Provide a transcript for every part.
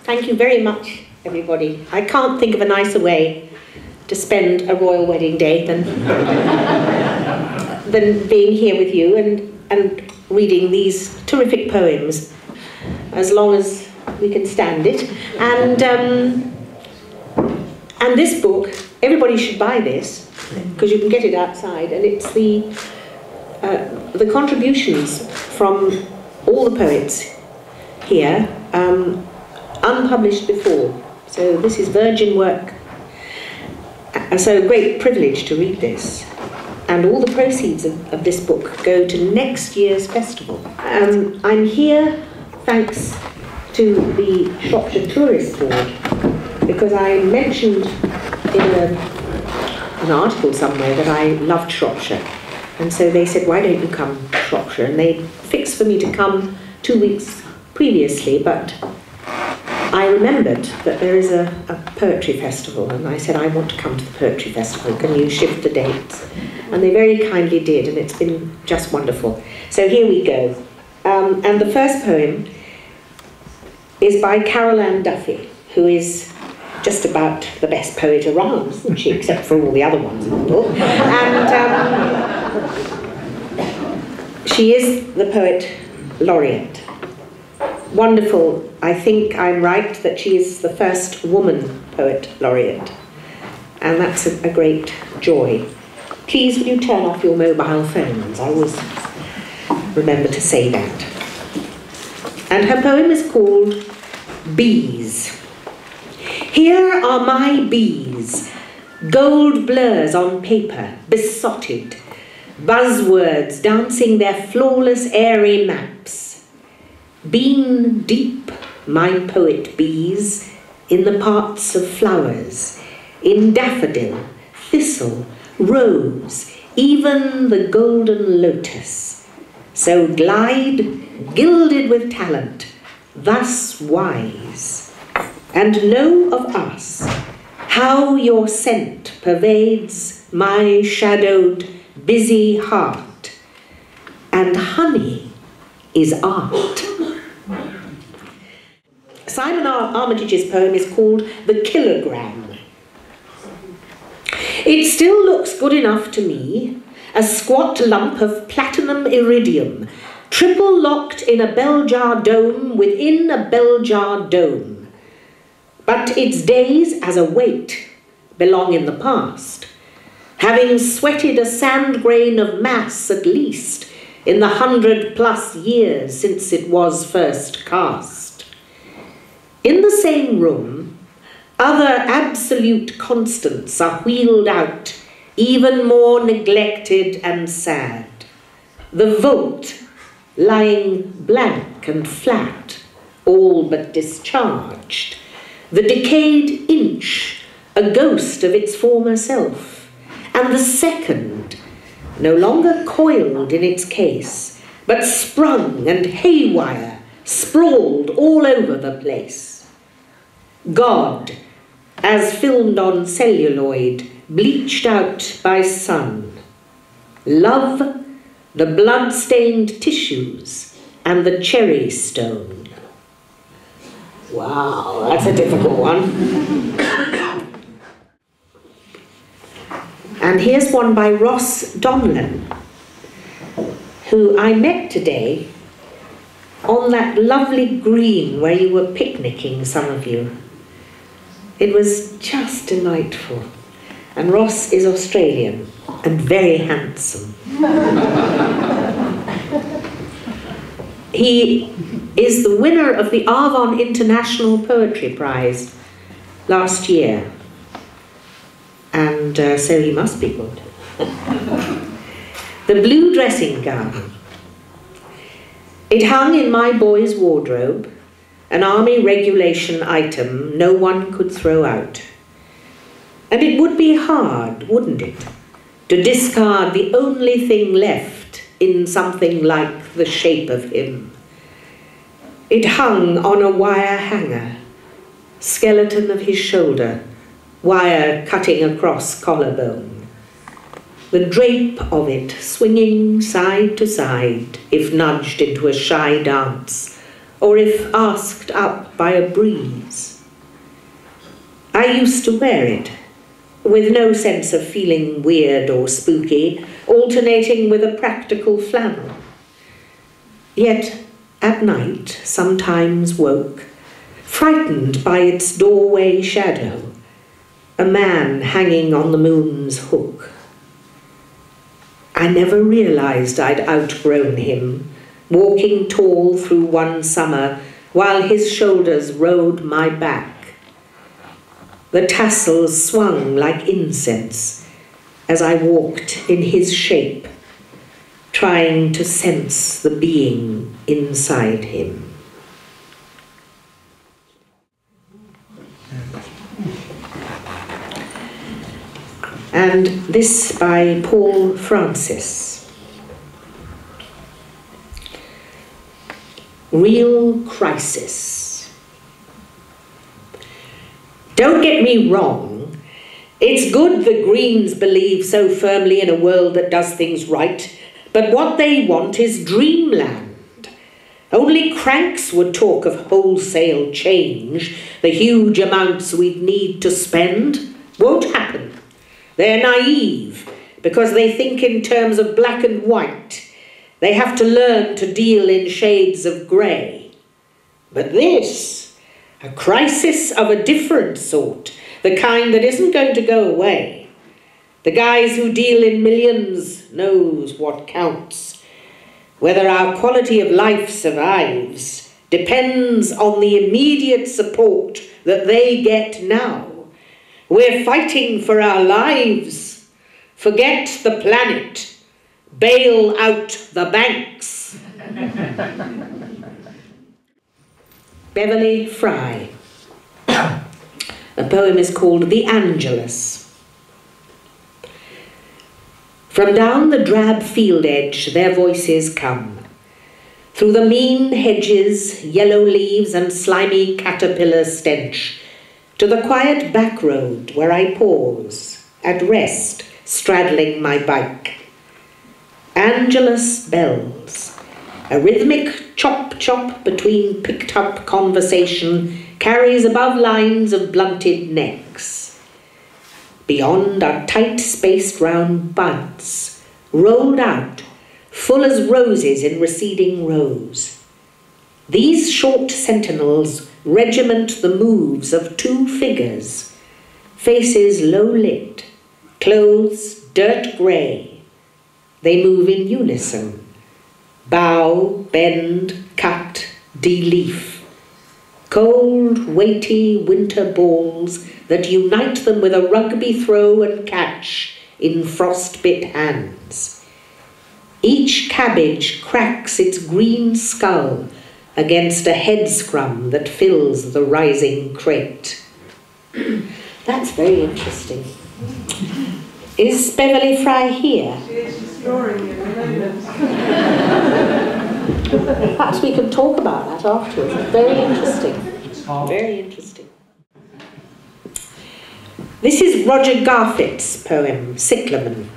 Thank you very much, everybody. I can't think of a nicer way to spend a royal wedding day than, than being here with you and reading these terrific poems, as long as we can stand it. And this book, everybody should buy this, because you can get it outside, and it's the contributions from all the poets here, unpublished before. So this is virgin work. So a great privilege to read this. And all the proceeds of this book go to next year's festival. I'm here thanks to the Shropshire Tourist Board, because I mentioned in an article somewhere that I loved Shropshire. And so they said, why don't you come to Shropshire? And they fixed for me to come 2 weeks previously, but I remembered that there is a poetry festival, and I said, I want to come to the poetry festival. Can you shift the dates? And they very kindly did, and it's been just wonderful. So here we go. And the first poem is by Carol Ann Duffy, who is just about the best poet around, isn't she, except for all the other ones in the book. And she is the poet laureate. Wonderful. I think I'm right that she is the first woman poet laureate. And that's a great joy. Please, will you turn off your mobile phones? I always remember to say that. And her poem is called Bees. Here are my bees, gold blurs on paper, besotted, buzzwords dancing their flawless airy maps. Been deep, my poet bees, in the parts of flowers, in daffodil, thistle, rose, even the golden lotus. So glide, gilded with talent, thus wise. And know of us, how your scent pervades my shadowed, busy heart. And honey is art. Simon Armitage's poem is called The Kilogram. It still looks good enough to me, a squat lump of platinum iridium, triple locked in a bell-jar dome within a bell-jar dome. But its days as a weight belong in the past, having sweated a sand grain of mass at least in the 100+ years since it was first cast. In the same room, other absolute constants are wheeled out, even more neglected and sad. The volt, lying blank and flat, all but discharged. The decayed inch, a ghost of its former self. And the second, no longer coiled in its case, but sprung and haywire, sprawled all over the place. God, as filmed on celluloid, bleached out by sun. Love, the blood-stained tissues, and the cherry stone. Wow, that's a difficult one. And here's one by Ross Donlan, who I met today on that lovely green where you were picnicking, some of you. It was just delightful. And Ross is Australian and very handsome. He is the winner of the Avon International Poetry Prize last year. And so he must be good. The blue dressing gown. It hung in my boy's wardrobe, an army regulation item no one could throw out. And it would be hard, wouldn't it, to discard the only thing left in something like the shape of him. It hung on a wire hanger, skeleton of his shoulder, wire cutting across collarbone. The drape of it swinging side to side, if nudged into a shy dance, or if asked up by a breeze. I used to wear it, with no sense of feeling weird or spooky, alternating with a practical flannel. Yet, at night, sometimes woke, frightened by its doorway shadow, a man hanging on the moon's hook. I never realized I'd outgrown him, walking tall through one summer while his shoulders rode my back. The tassels swung like incense as I walked in his shape, trying to sense the being inside him. And this by Paul Francis. Real crisis. Don't get me wrong, it's good the Greens believe so firmly in a world that does things right, but what they want is dreamland. Only cranks would talk of wholesale change. The huge amounts we'd need to spend won't happen. They're naive because they think in terms of black and white. They have to learn to deal in shades of grey. But this, a crisis of a different sort, the kind that isn't going to go away. The guys who deal in millions knows what counts. Whether our quality of life survives depends on the immediate support that they get now. We're fighting for our lives. Forget the planet. Bail out the banks. Beverly Fry. The poem is called The Angelus. From down the drab field edge their voices come. Through the mean hedges, yellow leaves and slimy caterpillar stench, to the quiet back road where I pause, at rest, straddling my bike. Angelus bells, a rhythmic chop-chop between picked-up conversation, carries above lines of blunted necks. Beyond are tight-spaced round buds, rolled out, full as roses in receding rows. These short sentinels regiment the moves of two figures, faces low-lit, clothes dirt grey. They move in unison, bow, bend, cut, de-leaf. Cold, weighty winter balls that unite them with a rugby throw and catch in frost-bit hands. Each cabbage cracks its green skull against a head scrum that fills the rising crate. That's very interesting. Is Beverly Fry here? She is exploring in the moment. Perhaps we can talk about that afterwards. Very interesting. Very interesting. This is Roger Garfit's poem, Cyclamen.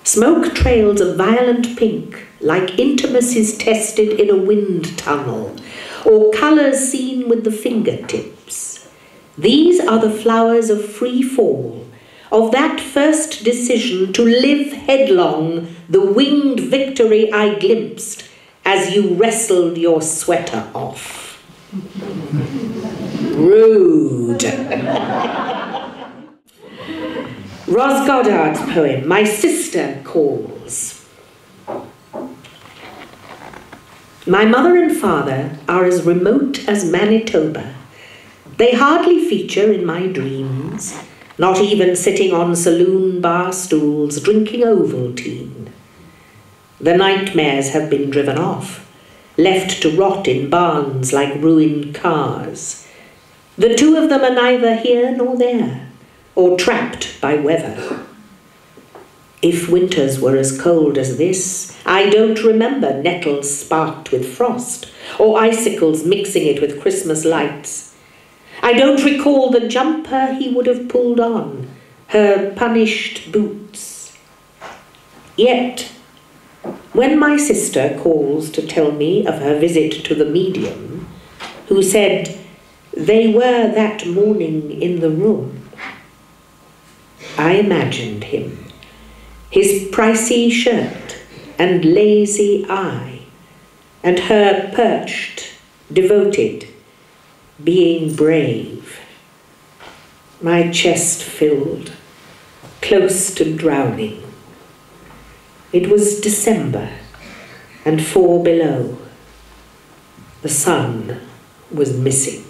Smoke trails of violent pink, like intimacies tested in a wind tunnel, or colours seen with the fingertips. These are the flowers of free fall, of that first decision to live headlong the winged victory I glimpsed as you wrestled your sweater off. Rude. Ros Goddard's poem, My Sister Calls. My mother and father are as remote as Manitoba. They hardly feature in my dreams, not even sitting on saloon bar stools drinking Ovaltine. The nightmares have been driven off, left to rot in barns like ruined cars. The two of them are neither here nor there, or trapped by weather. If winters were as cold as this, I don't remember nettles sparked with frost, or icicles mixing it with Christmas lights. I don't recall the jumper he would have pulled on, her punished boots. Yet, When my sister calls to tell me of her visit to the medium, who said they were that morning in the room, I imagined him, his pricey shirt and lazy eye, and her perched, devoted, being brave. My chest filled, close to drowning. It was December, and 4 below. The sun was missing.